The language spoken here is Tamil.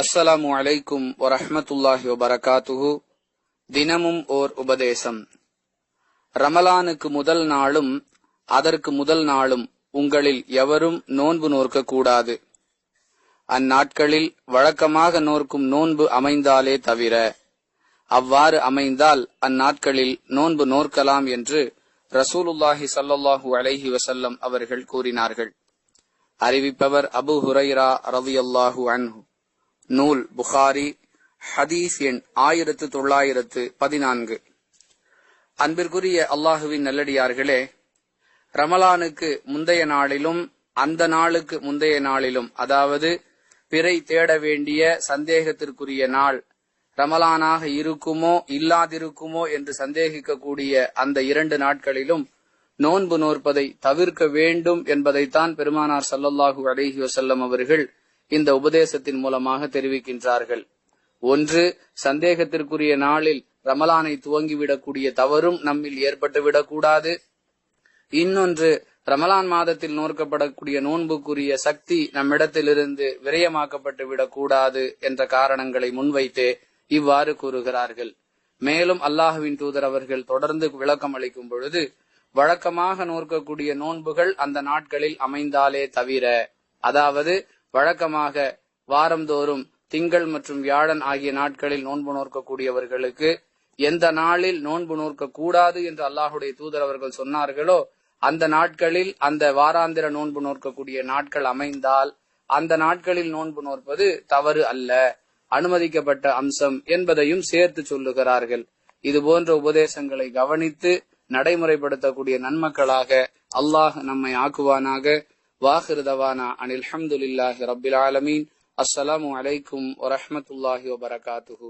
அஸ்ஸலாமு அலைக்கும் வரஹ்மத்துல்லாஹி வபரகாத்துஹு. தினமும் ஓர் உபதேசம். ரமலானுக்கு முதல் நாளும் அதற்கு முதல் நாளும் உங்களில் எவரும் நோன்பு நோற்க கூடாது. அந்நாட்களில் வழக்கமாக நோற்கும் நோன்பு அமைந்தாலே தவிர, அவ்வாறு அமைந்தால் அந்நாட்களில் நோன்பு நோற்கலாம் என்று ரசூலுல்லாஹி ஸல்லல்லாஹு அலைஹி வஸல்லம் அவர்கள் கூறினார்கள். அறிவிப்பவர் அபூ ஹுரைரா ரலியல்லாஹு அன்ஹு. நூல் புகாரி, ஹதீஸ் எண் 1914. அன்பிற்குரிய அல்லாஹுவின் நல்லடியார்களே, ரமலானுக்கு முந்தைய நாளிலும் அந்த நாளுக்கு முந்தைய நாளிலும், அதாவது பிறை தேட வேண்டிய சந்தேகத்திற்குரிய நாள் ரமலானாக இருக்குமோ இல்லாதிருக்குமோ என்று சந்தேகிக்கக்கூடிய அந்த 2 நாட்களிலும் நோன்பு நோற்பதை தவிர்க்க வேண்டும் என்பதைத்தான் பெருமானார் ஸல்லல்லாஹு அலைஹி வஸல்லம் அவர்கள் இந்த உபதேசத்தின் மூலமாக தெரிவிக்கின்றார்கள். ஒன்று, சந்தேகத்திற்குரிய நாளில் ரமலானை துவங்கிவிடக்கூடிய தவறும் நம்மில் ஏற்பட்டுவிடக் கூடாது. இன்னொன்று, ரமலான் மாதத்தில் நோக்கப்படக்கூடிய நோன்புக்குரிய சக்தி நம்மிடத்திலிருந்து விரயமாக்கப்பட்டு விடக்கூடாது என்ற காரணங்களை முன்வைத்து இவ்வாறு கூறுகிறார்கள். மேலும் அல்லாஹுவின் தூதர் அவர்கள் தொடர்ந்து விளக்கம் அளிக்கும் பொழுது, வழக்கமாக நோக்கக்கூடிய நோன்புகள் அந்த நாட்களில் அமைந்தாலே தவிர, அதாவது வழக்கமாக வாரந்தோறும் திங்கள் மற்றும் வியாழன் ஆகிய நாட்களில் நோன்பு நோக்கக்கூடியவர்களுக்கு எந்த நாளில் நோன்பு நோக்க கூடாது என்று அல்லாஹுடைய தூதர் அவர்கள் சொன்னார்களோ அந்த நாட்களில் அந்த வாராந்திர நோன்பு நோக்கக்கூடிய நாட்கள் அமைந்தால் அந்த நாட்களில் நோன்பு நோற்பது தவறு அல்ல, அனுமதிக்கப்பட்ட அம்சம் என்பதையும் சேர்த்து சொல்லுகிறார்கள். இது போன்ற உபதேசங்களை கவனித்து நடைமுறைப்படுத்தக்கூடிய நன்மக்களாக அல்லாஹ் நம்மை ஆக்குவானாக. வாஹிர் தவானா அனில் ஹம்துலில்லாஹி ரப்பில் ஆலமீன். அஸ்ஸலாமு அலைக்கும் வரஹ்மத்துல்லாஹி வபரகாத்துஹு.